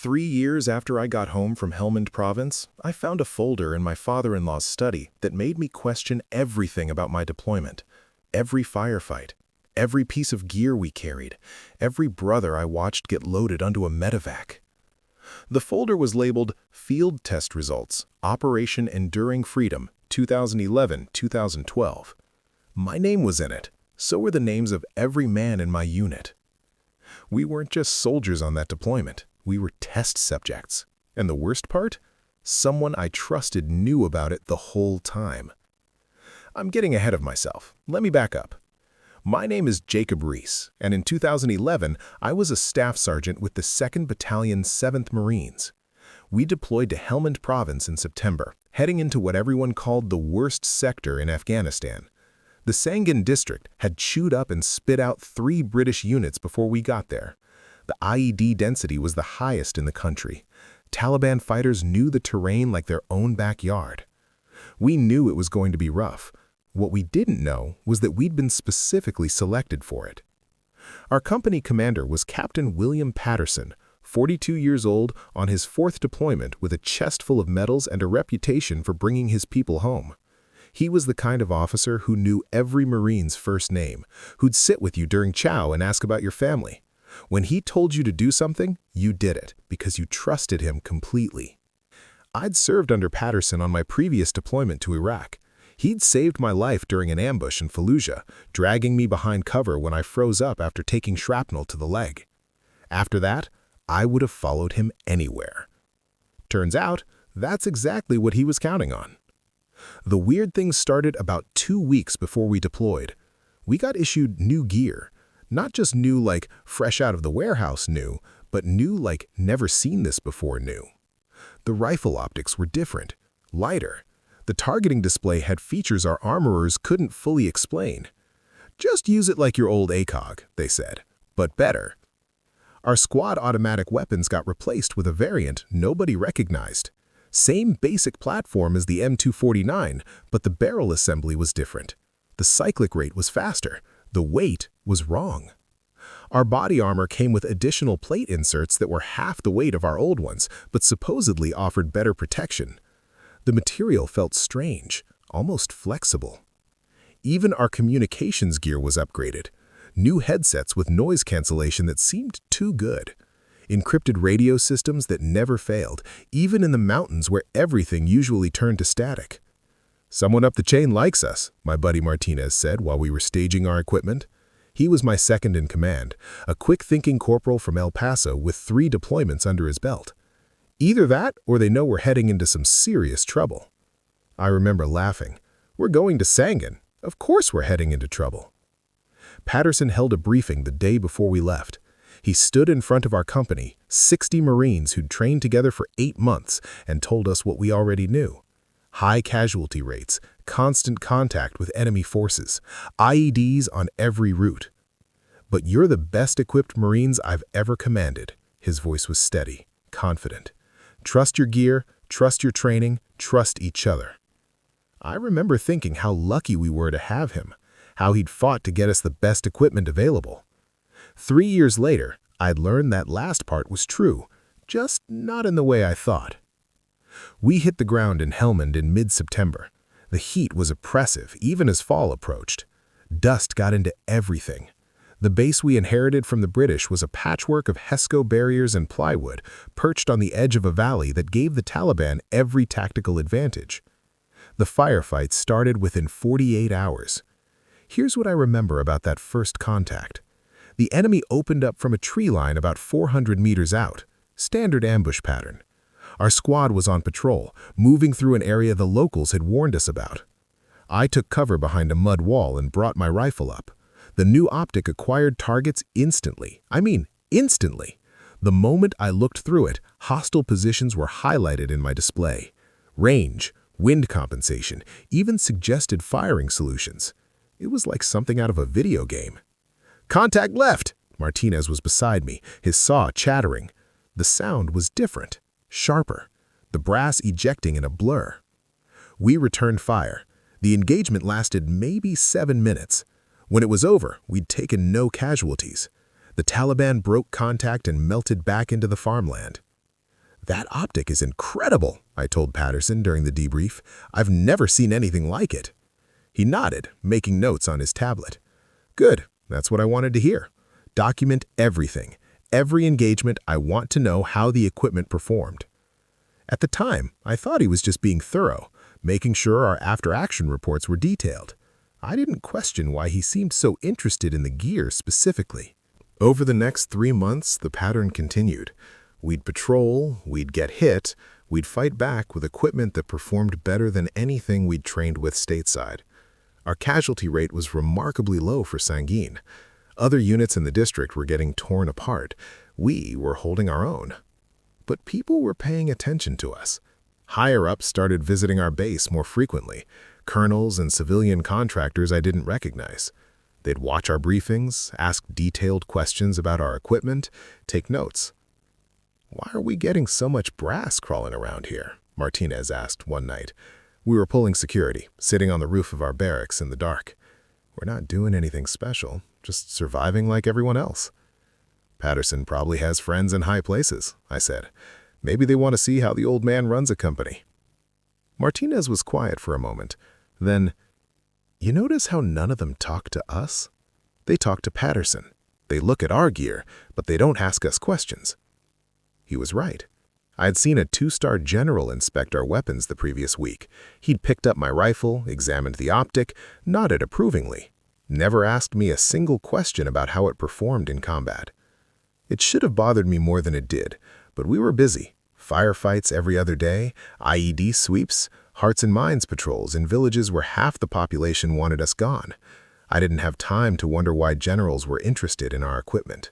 3 years after I got home from Helmand Province, I found a folder in my father-in-law's study that made me question everything about my deployment. Every firefight, every piece of gear we carried, every brother I watched get loaded onto a medevac. The folder was labeled Field Test Results, Operation Enduring Freedom, 2011-2012. My name was in it, so were the names of every man in my unit. We weren't just soldiers on that deployment. We were test subjects. And the worst part? Someone I trusted knew about it the whole time. I'm getting ahead of myself. Let me back up. My name is Jacob Reese, and in 2011, I was a staff sergeant with the 2nd Battalion, 7th Marines. We deployed to Helmand Province in September, heading into what everyone called the worst sector in Afghanistan. The Sangin district had chewed up and spit out 3 British units before we got there. The IED density was the highest in the country. Taliban fighters knew the terrain like their own backyard. We knew it was going to be rough. What we didn't know was that we'd been specifically selected for it. Our company commander was Captain William Patterson, 42 years old, on his 4th deployment with a chest full of medals and a reputation for bringing his people home. He was the kind of officer who knew every Marine's first name, who'd sit with you during chow and ask about your family. When he told you to do something, you did it because you trusted him completely. I'd served under Patterson on my previous deployment to Iraq. He'd saved my life during an ambush in Fallujah, dragging me behind cover when I froze up after taking shrapnel to the leg. After that, I would have followed him anywhere. Turns out, that's exactly what he was counting on. The weird thing started about 2 weeks before we deployed. We got issued new gear. Not just new like fresh out of the warehouse new, but new like never seen this before new. The rifle optics were different, lighter. The targeting display had features our armorers couldn't fully explain. Just use it like your old ACOG, they said, but better. Our squad automatic weapons got replaced with a variant nobody recognized. Same basic platform as the M249, but the barrel assembly was different. The cyclic rate was faster. The weight was wrong. Our body armor came with additional plate inserts that were half the weight of our old ones, but supposedly offered better protection. The material felt strange, almost flexible. Even our communications gear was upgraded. New headsets with noise cancellation that seemed too good. Encrypted radio systems that never failed, even in the mountains where everything usually turned to static. "Someone up the chain likes us," my buddy Martinez said while we were staging our equipment. He was my second in command, a quick-thinking corporal from El Paso with 3 deployments under his belt. Either that or they know we're heading into some serious trouble. I remember laughing. We're going to Sangin. Of course we're heading into trouble. Patterson held a briefing the day before we left. He stood in front of our company, 60 Marines who'd trained together for 8 months, and told us what we already knew. High casualty rates, constant contact with enemy forces, IEDs on every route. "But you're the best-equipped Marines I've ever commanded." His voice was steady, confident. "Trust your gear, trust your training, trust each other." I remember thinking how lucky we were to have him, how he'd fought to get us the best equipment available. 3 years later, I'd learned that last part was true, just not in the way I thought. We hit the ground in Helmand in mid-September. The heat was oppressive, even as fall approached. Dust got into everything. The base we inherited from the British was a patchwork of HESCO barriers and plywood, perched on the edge of a valley that gave the Taliban every tactical advantage. The firefight started within 48 hours. Here's what I remember about that first contact. The enemy opened up from a tree line about 400 meters out. Standard ambush pattern. Our squad was on patrol, moving through an area the locals had warned us about. I took cover behind a mud wall and brought my rifle up. The new optic acquired targets instantly. I mean, instantly. The moment I looked through it, hostile positions were highlighted in my display. Range, wind compensation, even suggested firing solutions. It was like something out of a video game. "Contact left!" Martinez was beside me, his saw chattering. The sound was different. Sharper, the brass ejecting in a blur. We returned fire. The engagement lasted maybe 7 minutes. When it was over, we'd taken no casualties. The Taliban broke contact and melted back into the farmland. "That optic is incredible," I told Patterson during the debrief. "I've never seen anything like it." He nodded, making notes on his tablet. "Good, that's what I wanted to hear. Document everything. Every engagement. I want to know how the equipment performed." At the time, I thought he was just being thorough, making sure our after-action reports were detailed. I didn't question why he seemed so interested in the gear specifically. Over the next 3 months, the pattern continued. We'd patrol, we'd get hit, we'd fight back with equipment that performed better than anything we'd trained with stateside. Our casualty rate was remarkably low for Sanguine. Other units in the district were getting torn apart. We were holding our own. But people were paying attention to us. Higher-ups started visiting our base more frequently. Colonels and civilian contractors I didn't recognize. They'd watch our briefings, ask detailed questions about our equipment, take notes. "Why are we getting so much brass crawling around here?" Martinez asked one night. We were pulling security, sitting on the roof of our barracks in the dark. "We're not doing anything special, just surviving like everyone else." "Patterson probably has friends in high places," I said. "Maybe they want to see how the old man runs a company." Martinez was quiet for a moment. Then, "You notice how none of them talk to us? They talk to Patterson. They look at our gear, but they don't ask us questions." He was right. I had seen a 2-star general inspect our weapons the previous week. He'd picked up my rifle, examined the optic, nodded approvingly. Never asked me a single question about how it performed in combat. It should have bothered me more than it did, but we were busy. Firefights every other day, IED sweeps, hearts and minds patrols in villages where half the population wanted us gone. I didn't have time to wonder why generals were interested in our equipment.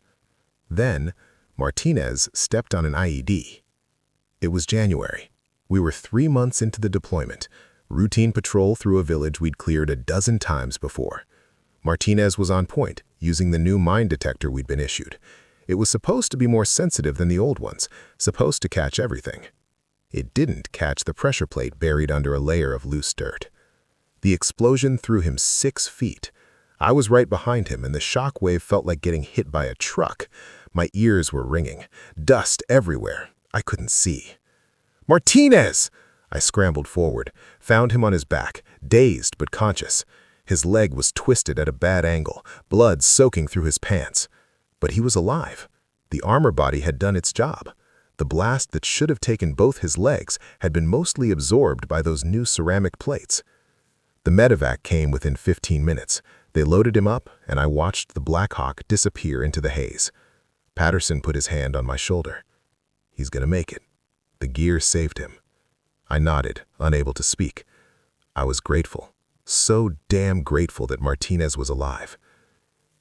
Then, Martinez stepped on an IED. It was January. We were 3 months into the deployment, routine patrol through a village we'd cleared a dozen times before. Martinez was on point, using the new mine detector we'd been issued. It was supposed to be more sensitive than the old ones, supposed to catch everything. It didn't catch the pressure plate buried under a layer of loose dirt. The explosion threw him 6 feet. I was right behind him, and the shock wave felt like getting hit by a truck. My ears were ringing. Dust everywhere. I couldn't see. "Martinez!" I scrambled forward, found him on his back, dazed but conscious. His leg was twisted at a bad angle, blood soaking through his pants. But he was alive. The armor body had done its job. The blast that should have taken both his legs had been mostly absorbed by those new ceramic plates. The medevac came within 15 minutes. They loaded him up, and I watched the Black Hawk disappear into the haze. Patterson put his hand on my shoulder. "He's gonna make it. The gear saved him." I nodded, unable to speak. I was grateful. So damn grateful that Martinez was alive.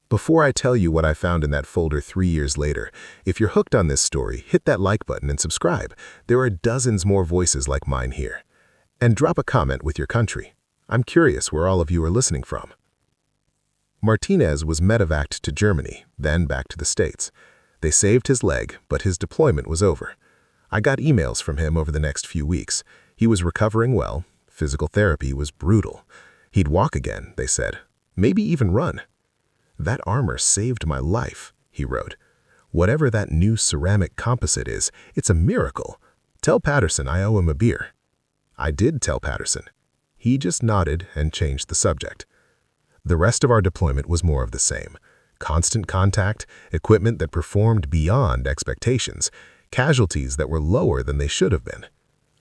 Before I tell you what I found in that folder 3 years later, if you're hooked on this story, hit that like button and subscribe. There are dozens more voices like mine here. And drop a comment with your country. I'm curious where all of you are listening from. Martinez was medevaced to Germany, then back to the States. They saved his leg, but his deployment was over. I got emails from him over the next few weeks. He was recovering well. Physical therapy was brutal. He'd walk again, they said. Maybe even run. "That armor saved my life," he wrote. "Whatever that new ceramic composite is, it's a miracle. Tell Patterson I owe him a beer." I did tell Patterson. He just nodded and changed the subject. The rest of our deployment was more of the same. Constant contact, equipment that performed beyond expectations, casualties that were lower than they should have been.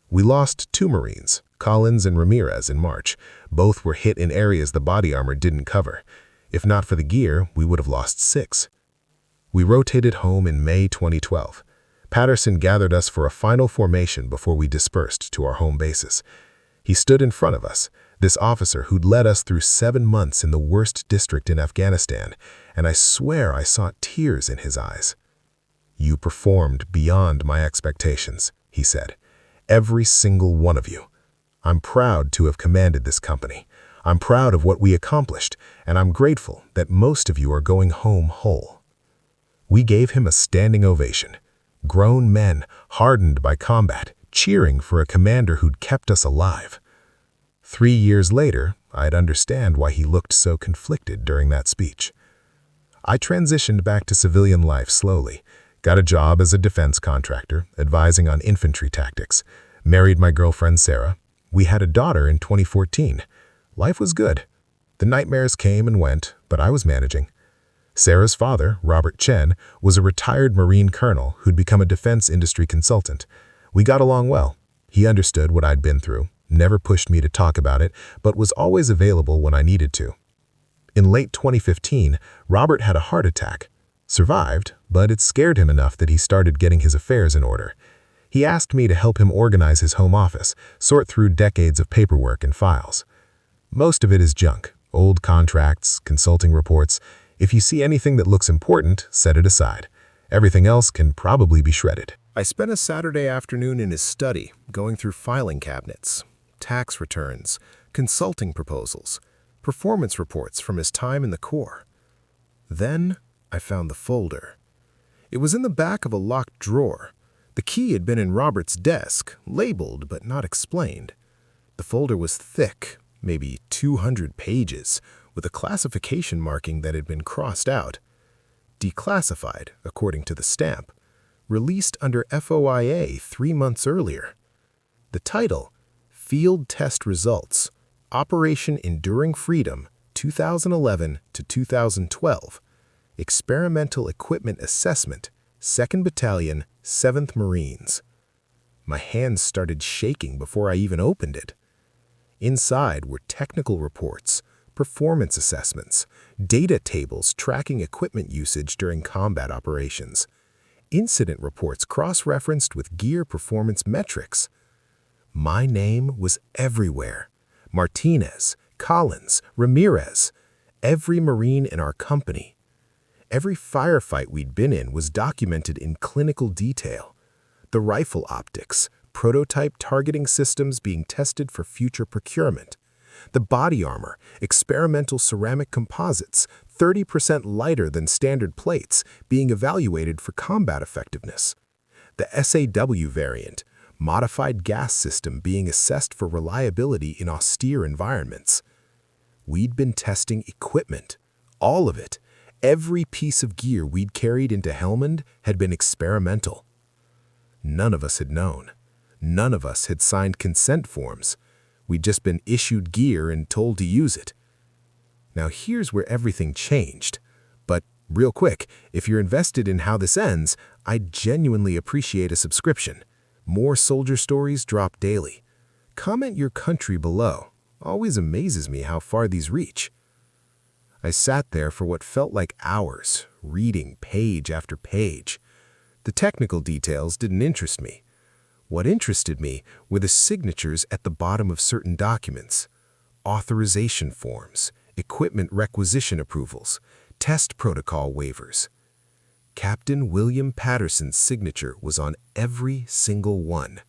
We lost 2 Marines, Collins and Ramirez, in March. Both were hit in areas the body armor didn't cover. If not for the gear, we would have lost 6. We rotated home in May 2012. Patterson gathered us for a final formation before we dispersed to our home bases. He stood in front of us, this officer who'd led us through 7 months in the worst district in Afghanistan, and I swear I saw tears in his eyes. "You performed beyond my expectations," he said. "Every single one of you. I'm proud to have commanded this company. I'm proud of what we accomplished, and I'm grateful that most of you are going home whole." We gave him a standing ovation. Grown men, hardened by combat, cheering for a commander who'd kept us alive. 3 years later, I'd understand why he looked so conflicted during that speech. I transitioned back to civilian life slowly, Got a job as a defense contractor, advising on infantry tactics. Married my girlfriend Sarah. We had a daughter in 2014. Life was good. The nightmares came and went, but I was managing. Sarah's father, Robert Chen, was a retired Marine colonel who'd become a defense industry consultant. We got along well. He understood what I'd been through, never pushed me to talk about it, but was always available when I needed to. In late 2015, Robert had a heart attack. Survived, but it scared him enough that he started getting his affairs in order. He asked me to help him organize his home office, sort through decades of paperwork and files. Most of it is junk, old contracts, consulting reports. If you see anything that looks important, set it aside. Everything else can probably be shredded. I spent a Saturday afternoon in his study, going through filing cabinets, tax returns, consulting proposals, performance reports from his time in the Corps. Then I found the folder. It was in the back of a locked drawer. The key had been in Robert's desk, labeled but not explained. The folder was thick, maybe 200 pages, with a classification marking that had been crossed out. Declassified, according to the stamp. Released under FOIA 3 months earlier. The title, Field Test Results, Operation Enduring Freedom, 2011 to 2012. Experimental Equipment Assessment, 2nd Battalion, 7th Marines. My hands started shaking before I even opened it. Inside were technical reports, performance assessments, data tables tracking equipment usage during combat operations, incident reports cross-referenced with gear performance metrics. My name was everywhere. Martinez, Collins, Ramirez, every Marine in our company. Every firefight we'd been in was documented in clinical detail. The rifle optics, prototype targeting systems being tested for future procurement. The body armor, experimental ceramic composites, 30% lighter than standard plates, being evaluated for combat effectiveness. The SAW variant, modified gas system being assessed for reliability in austere environments. We'd been testing equipment, all of it. Every piece of gear we'd carried into Helmand had been experimental. None of us had known. None of us had signed consent forms. We'd just been issued gear and told to use it. Now here's where everything changed. But real quick, if you're invested in how this ends, I'd genuinely appreciate a subscription. More soldier stories drop daily. Comment your country below. Always amazes me how far these reach. I sat there for what felt like hours, reading page after page. The technical details didn't interest me. What interested me were the signatures at the bottom of certain documents. Authorization forms, equipment requisition approvals, test protocol waivers. Captain William Patterson's signature was on every single one.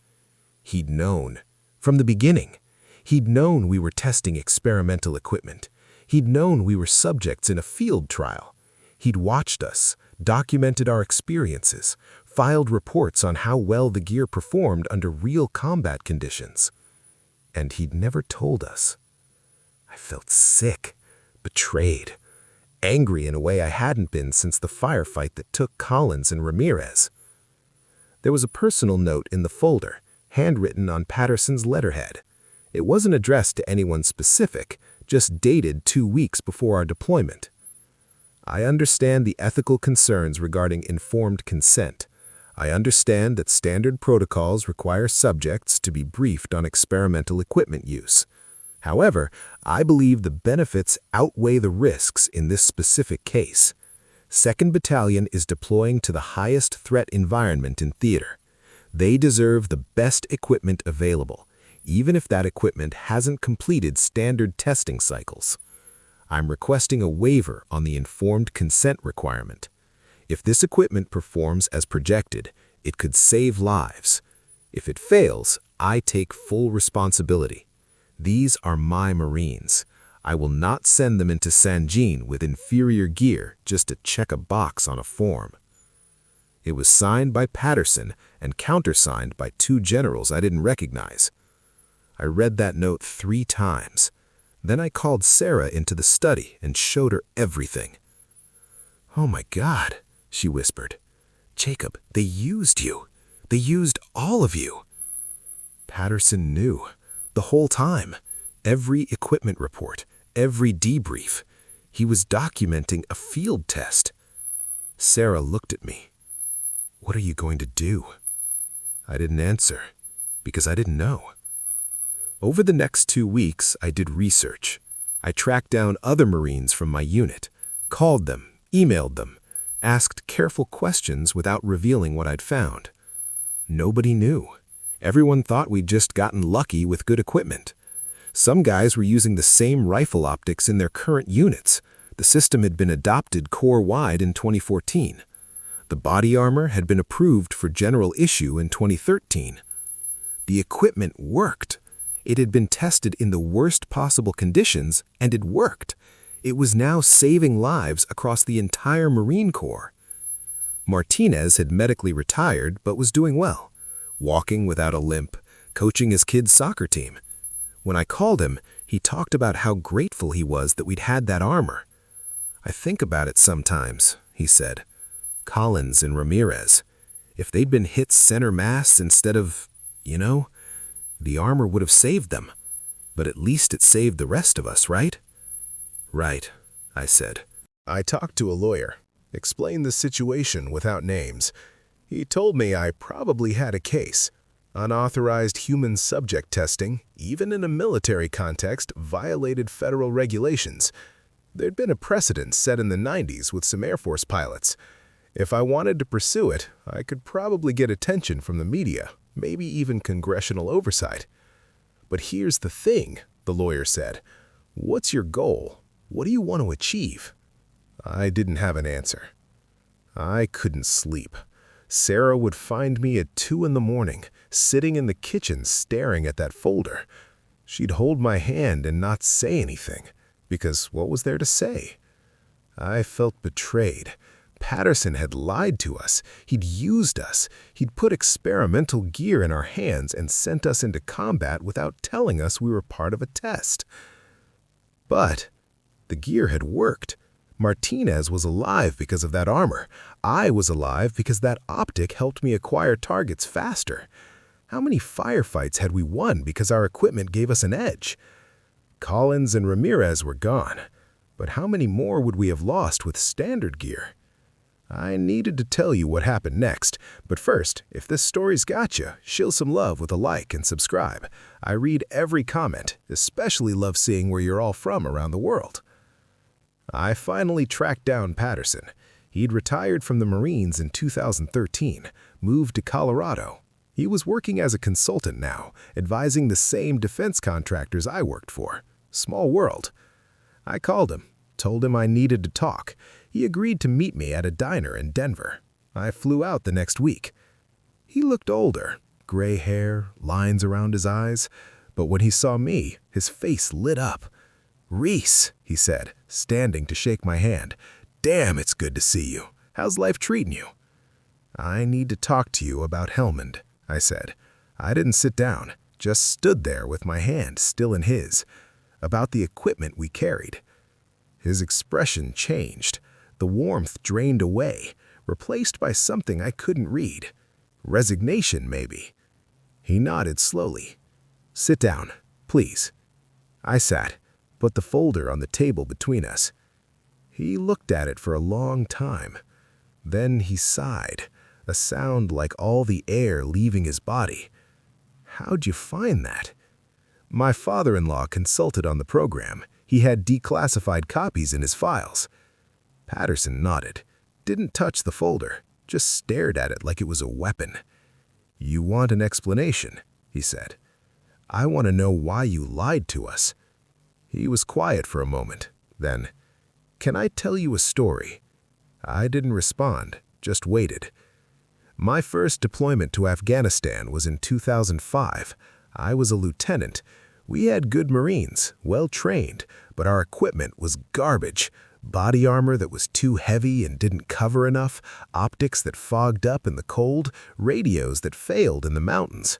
He'd known. From the beginning. He'd known we were testing experimental equipment. He'd known we were subjects in a field trial. He'd watched us, documented our experiences, filed reports on how well the gear performed under real combat conditions. And he'd never told us. I felt sick, betrayed, angry in a way I hadn't been since the firefight that took Collins and Ramirez. There was a personal note in the folder, handwritten on Patterson's letterhead. It wasn't addressed to anyone specific, just dated 2 weeks before our deployment. I understand the ethical concerns regarding informed consent. I understand that standard protocols require subjects to be briefed on experimental equipment use. However, I believe the benefits outweigh the risks in this specific case. 2nd Battalion is deploying to the highest threat environment in theater. They deserve the best equipment available, even if that equipment hasn't completed standard testing cycles. I'm requesting a waiver on the informed consent requirement. If this equipment performs as projected, it could save lives. If it fails, I take full responsibility. These are my Marines. I will not send them into Sanjin with inferior gear just to check a box on a form. It was signed by Patterson and countersigned by 2 generals I didn't recognize. I read that note 3 times. Then I called Sarah into the study and showed her everything. "Oh my God," she whispered. Jacob, they used you. They used all of you. Patterson knew. The whole time. Every equipment report, every debrief. He was documenting a field test. Sarah looked at me. What are you going to do? I didn't answer, because I didn't know. Over the next 2 weeks, I did research. I tracked down other Marines from my unit, called them, emailed them, asked careful questions without revealing what I'd found. Nobody knew. Everyone thought we'd just gotten lucky with good equipment. Some guys were using the same rifle optics in their current units. The system had been adopted corps-wide in 2014. The body armor had been approved for general issue in 2013. The equipment worked. It had been tested in the worst possible conditions, and it worked. It was now saving lives across the entire Marine Corps. Martinez had medically retired but was doing well, walking without a limp, coaching his kids' soccer team. When I called him, he talked about how grateful he was that we'd had that armor. I think about it sometimes, he said. Collins and Ramirez. If they'd been hit center mass instead of, the armor would have saved them. But at least it saved the rest of us, right? Right, I said. I talked to a lawyer, explained the situation without names. He told me I probably had a case. Unauthorized human subject testing, even in a military context, violated federal regulations. There'd been a precedent set in the 90s with some Air Force pilots. If I wanted to pursue it, I could probably get attention from the media, maybe even congressional oversight. But here's the thing, the lawyer said. What's your goal? What do you want to achieve? I didn't have an answer. I couldn't sleep. Sarah would find me at 2 in the morning, sitting in the kitchen staring at that folder. She'd hold my hand and not say anything, because what was there to say? I felt betrayed. Patterson had lied to us. He'd used us. He'd put experimental gear in our hands and sent us into combat without telling us we were part of a test. But the gear had worked. Martinez was alive because of that armor. I was alive because that optic helped me acquire targets faster. How many firefights had we won because our equipment gave us an edge? Collins and Ramirez were gone, but how many more would we have lost with standard gear? I needed to tell you what happened next, but first, if this story's got you, show some love with a like and subscribe. I read every comment, especially love seeing where you're all from around the world. I finally tracked down Patterson. He'd retired from the Marines in 2013, moved to Colorado. He was working as a consultant now, advising the same defense contractors I worked for. Small world. I called him, told him I needed to talk. He agreed to meet me at a diner in Denver. I flew out the next week. He looked older, gray hair, lines around his eyes, but when he saw me, his face lit up. "Reese," he said, standing to shake my hand. "Damn, it's good to see you. How's life treating you?" "I need to talk to you about Helmand," I said. I didn't sit down, just stood there with my hand still in his. About the equipment we carried. His expression changed. The warmth drained away, replaced by something I couldn't read. Resignation, maybe. He nodded slowly. "Sit down, please." I sat, put the folder on the table between us. He looked at it for a long time. Then he sighed, a sound like all the air leaving his body. "How'd you find that?" My father-in-law consulted on the program. He had declassified copies in his files. Patterson nodded, didn't touch the folder, just stared at it like it was a weapon. "You want an explanation," he said. "I want to know why you lied to us." He was quiet for a moment. Then, "Can I tell you a story?" I didn't respond, just waited. My first deployment to Afghanistan was in 2005. I was a lieutenant. We had good Marines, well-trained, but our equipment was garbage. Body armor that was too heavy and didn't cover enough, optics that fogged up in the cold, radios that failed in the mountains.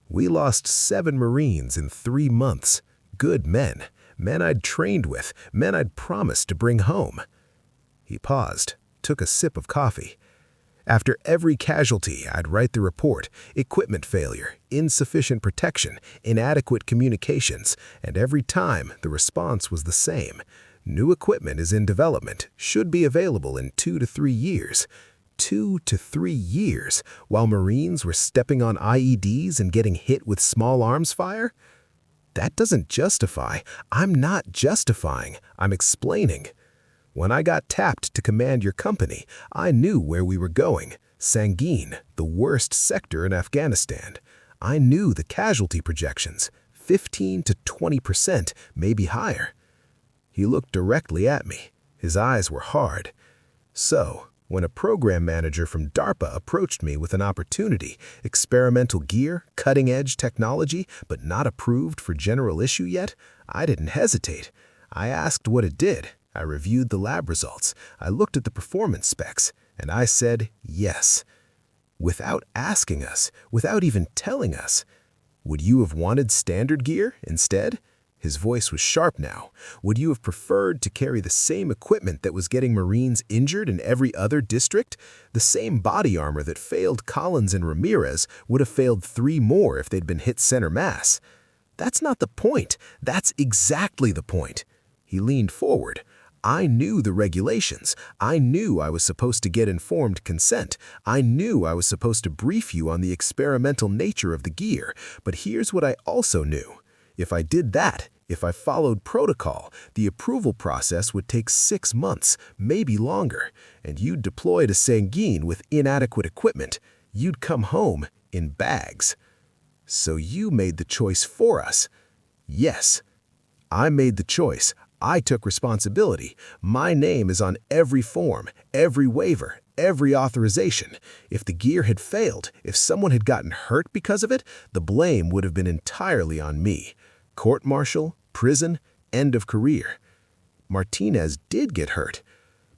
We lost 7 Marines in 3 months. Good men, men I'd trained with, men I'd promised to bring home. He paused, took a sip of coffee. After every casualty, I'd write the report: equipment failure, insufficient protection, inadequate communications, and every time the response was the same: new equipment is in development, should be available in 2 to 3 years. 2 to 3 years, while Marines were stepping on IEDs and getting hit with small arms fire? That doesn't justify. I'm not justifying, I'm explaining. When I got tapped to command your company, I knew where we were going: Sangin, the worst sector in Afghanistan. I knew the casualty projections: 15 to 20%, maybe higher. He looked directly at me. His eyes were hard. So, when a program manager from DARPA approached me with an opportunity, experimental gear, cutting-edge technology, but not approved for general issue yet, I didn't hesitate. I asked what it did. I reviewed the lab results. I looked at the performance specs, and I said yes. Without asking us, without even telling us. Would you have wanted standard gear instead? His voice was sharp now. Would you have preferred to carry the same equipment that was getting Marines injured in every other district? The same body armor that failed Collins and Ramirez would have failed 3 more if they'd been hit center mass. That's not the point. That's exactly the point. He leaned forward. I knew the regulations. I knew I was supposed to get informed consent. I knew I was supposed to brief you on the experimental nature of the gear. But here's what I also knew. If I did that, if I followed protocol, the approval process would take 6 months, maybe longer, and you'd deploy to Sangin with inadequate equipment. You'd come home in bags. So you made the choice for us. Yes, I made the choice. I took responsibility. My name is on every form, every waiver, every authorization. If the gear had failed, if someone had gotten hurt because of it, the blame would have been entirely on me. Court-martial, prison, end of career. Martinez did get hurt.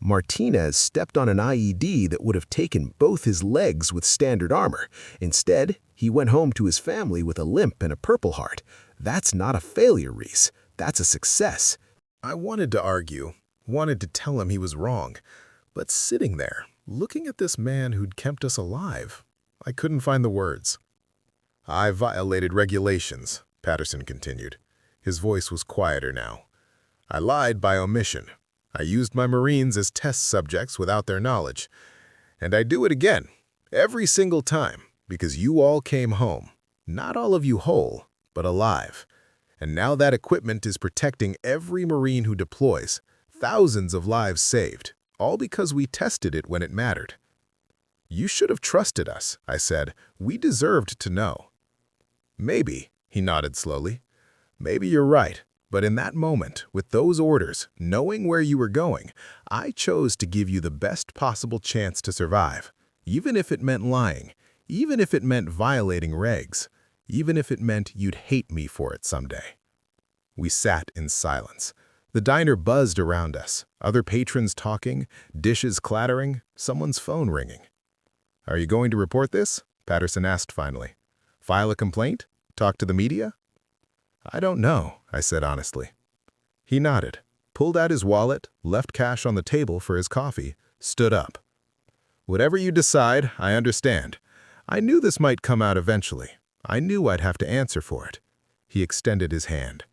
Martinez stepped on an IED that would have taken both his legs with standard armor. Instead, he went home to his family with a limp and a Purple Heart. That's not a failure, Reese. That's a success. I wanted to argue, wanted to tell him he was wrong, but sitting there, looking at this man who'd kept us alive, I couldn't find the words. I violated regulations, Patterson continued. His voice was quieter now. I lied by omission. I used my Marines as test subjects without their knowledge. And I do it again, every single time, because you all came home. Not all of you whole, but alive. And now that equipment is protecting every Marine who deploys. Thousands of lives saved, all because we tested it when it mattered. You should have trusted us, I said. We deserved to know. Maybe, he nodded slowly. Maybe you're right, but in that moment, with those orders, knowing where you were going, I chose to give you the best possible chance to survive, even if it meant lying, even if it meant violating regs, even if it meant you'd hate me for it someday. We sat in silence. The diner buzzed around us, other patrons talking, dishes clattering, someone's phone ringing. Are you going to report this? Patterson asked finally. File a complaint? Talk to the media? I don't know, I said honestly. He nodded, pulled out his wallet, left cash on the table for his coffee, stood up. Whatever you decide, I understand. I knew this might come out eventually. I knew I'd have to answer for it. He extended his hand.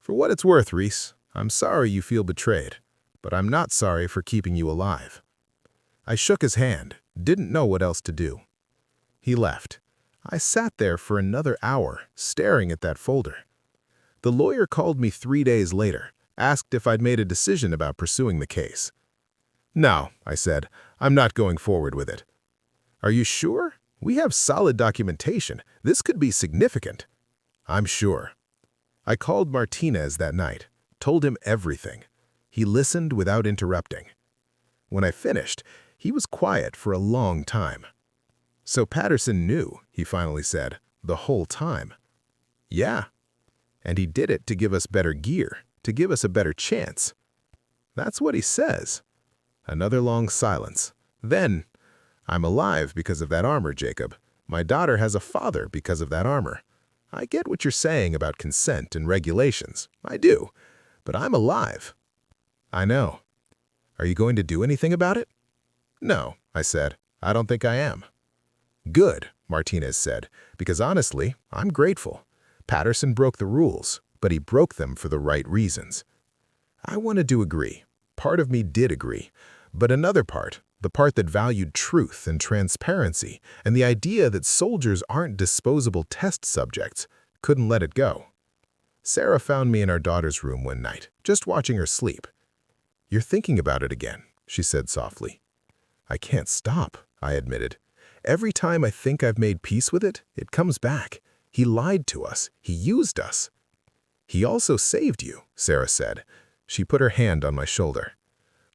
For what it's worth, Reese, I'm sorry you feel betrayed, but I'm not sorry for keeping you alive. I shook his hand, didn't know what else to do. He left. I sat there for another hour, staring at that folder. The lawyer called me 3 days later, asked if I'd made a decision about pursuing the case. No, I said, I'm not going forward with it. Are you sure? We have solid documentation. This could be significant. I'm sure. I called Martinez that night, told him everything. He listened without interrupting. When I finished, he was quiet for a long time. So Patterson knew, he finally said, the whole time. Yeah. And he did it to give us better gear, to give us a better chance. That's what he says. Another long silence. Then, I'm alive because of that armor, Jacob. My daughter has a father because of that armor. I get what you're saying about consent and regulations. I do. But I'm alive. I know. Are you going to do anything about it? No, I said. I don't think I am. Good, Martinez said, because honestly, I'm grateful. Patterson broke the rules, but he broke them for the right reasons. I wanted to agree. Part of me did agree. But another part, the part that valued truth and transparency and the idea that soldiers aren't disposable test subjects, couldn't let it go. Sarah found me in our daughter's room one night, just watching her sleep. "You're thinking about it again," she said softly. "I can't stop," I admitted. "Every time I think I've made peace with it, it comes back. He lied to us. He used us." "He also saved you," Sarah said. She put her hand on my shoulder.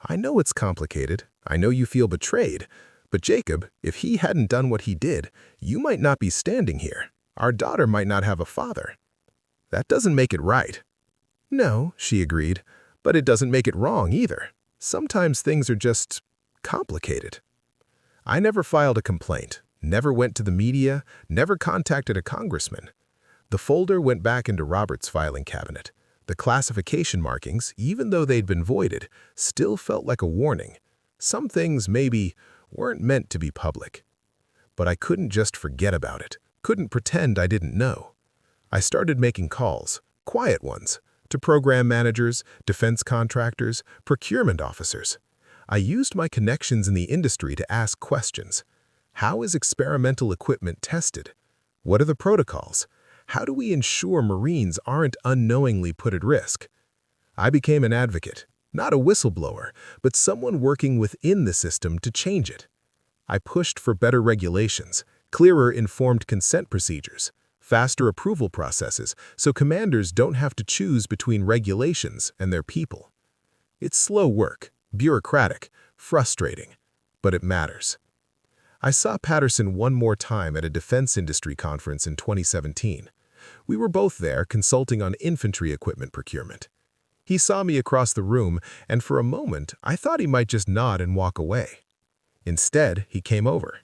"I know it's complicated. I know you feel betrayed. But Jacob, if he hadn't done what he did, you might not be standing here. Our daughter might not have a father." "That doesn't make it right." "No," she agreed, "but it doesn't make it wrong either. Sometimes things are just complicated." I never filed a complaint, never went to the media, never contacted a congressman. The folder went back into Robert's filing cabinet. The classification markings, even though they'd been voided, still felt like a warning. Some things, maybe, weren't meant to be public. But I couldn't just forget about it, couldn't pretend I didn't know. I started making calls, quiet ones, to program managers, defense contractors, procurement officers. I used my connections in the industry to ask questions. How is experimental equipment tested? What are the protocols? How do we ensure Marines aren't unknowingly put at risk? I became an advocate, not a whistleblower, but someone working within the system to change it. I pushed for better regulations, clearer informed consent procedures, faster approval processes so commanders don't have to choose between regulations and their people. It's slow work, bureaucratic, frustrating, but it matters. I saw Patterson one more time at a defense industry conference in 2017. We were both there consulting on infantry equipment procurement. He saw me across the room, and for a moment, I thought he might just nod and walk away. Instead, he came over.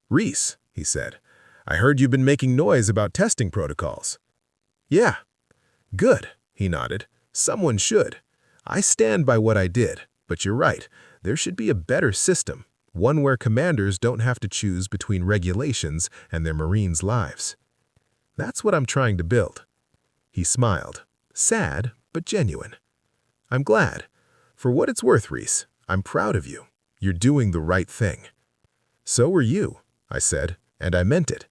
"Reese," he said, "I heard you've been making noise about testing protocols." "Yeah." "Good," he nodded. "Someone should. I stand by what I did, but you're right. There should be a better system, one where commanders don't have to choose between regulations and their Marines' lives. That's what I'm trying to build." He smiled, sad but genuine. "I'm glad. For what it's worth, Reese, I'm proud of you. You're doing the right thing." "So are you," I said, and I meant it.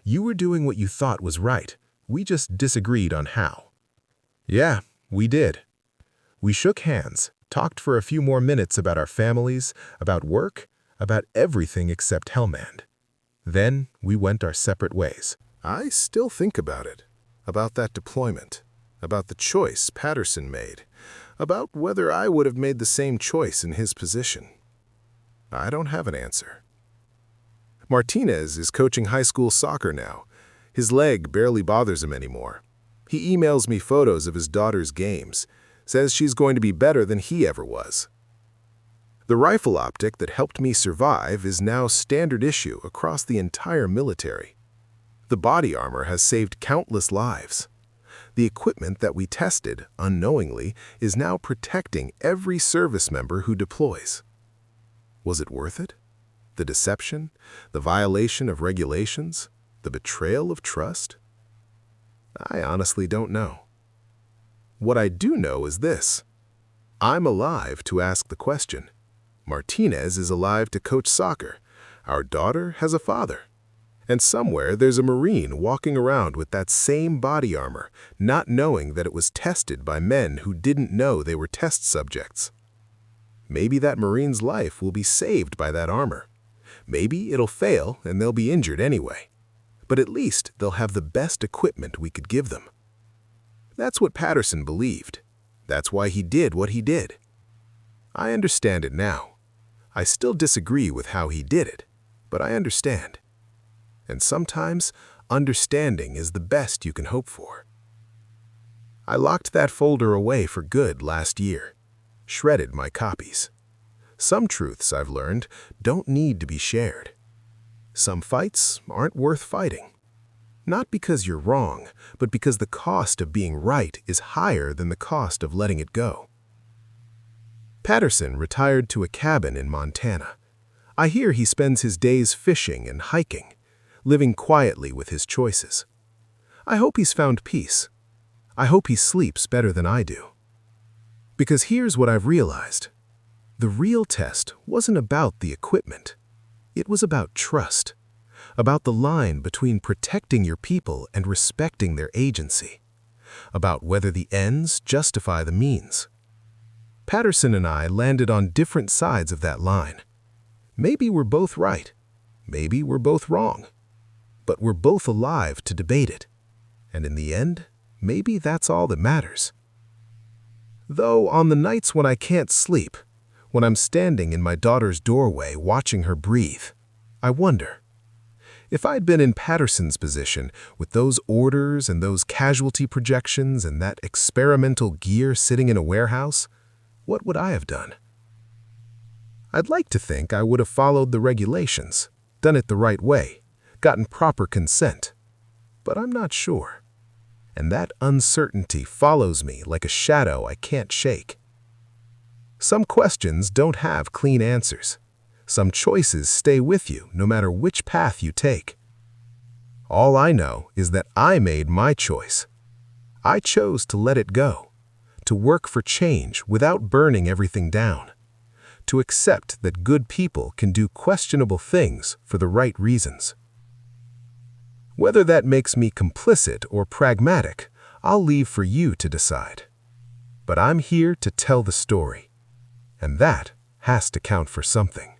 "You were doing what you thought was right. We just disagreed on how." "Yeah, we did." We shook hands, talked for a few more minutes about our families, about work, about everything except Hellman. Then we went our separate ways. I still think about it, about that deployment, about the choice Patterson made, about whether I would have made the same choice in his position. I don't have an answer. Martinez is coaching high school soccer now. His leg barely bothers him anymore. He emails me photos of his daughter's games, says she's going to be better than he ever was. The rifle optic that helped me survive is now standard issue across the entire military. The body armor has saved countless lives. The equipment that we tested, unknowingly, is now protecting every service member who deploys. Was it worth it? The deception, the violation of regulations, the betrayal of trust? I honestly don't know. What I do know is this. I'm alive to ask the question. Martinez is alive to coach soccer. Our daughter has a father. And somewhere there's a Marine walking around with that same body armor, not knowing that it was tested by men who didn't know they were test subjects. Maybe that Marine's life will be saved by that armor. Maybe it'll fail and they'll be injured anyway. But at least they'll have the best equipment we could give them. That's what Patterson believed. That's why he did what he did. I understand it now. I still disagree with how he did it, but I understand. And sometimes, understanding is the best you can hope for. I locked that folder away for good last year, shredded my copies. Some truths I've learned don't need to be shared. Some fights aren't worth fighting. Not because you're wrong, but because the cost of being right is higher than the cost of letting it go. Patterson retired to a cabin in Montana. I hear he spends his days fishing and hiking, living quietly with his choices. I hope he's found peace. I hope he sleeps better than I do. Because here's what I've realized. The real test wasn't about the equipment. It was about trust, about the line between protecting your people and respecting their agency, about whether the ends justify the means. Patterson and I landed on different sides of that line. Maybe we're both right. Maybe we're both wrong. But we're both alive to debate it. And in the end, maybe that's all that matters. Though on the nights when I can't sleep, when I'm standing in my daughter's doorway watching her breathe, I wonder, if I'd been in Patterson's position with those orders and those casualty projections and that experimental gear sitting in a warehouse, what would I have done? I'd like to think I would have followed the regulations, done it the right way, gotten proper consent. But I'm not sure. And that uncertainty follows me like a shadow I can't shake. Some questions don't have clean answers. Some choices stay with you no matter which path you take. All I know is that I made my choice. I chose to let it go, to work for change without burning everything down, to accept that good people can do questionable things for the right reasons. Whether that makes me complicit or pragmatic, I'll leave for you to decide. But I'm here to tell the story, and that has to count for something.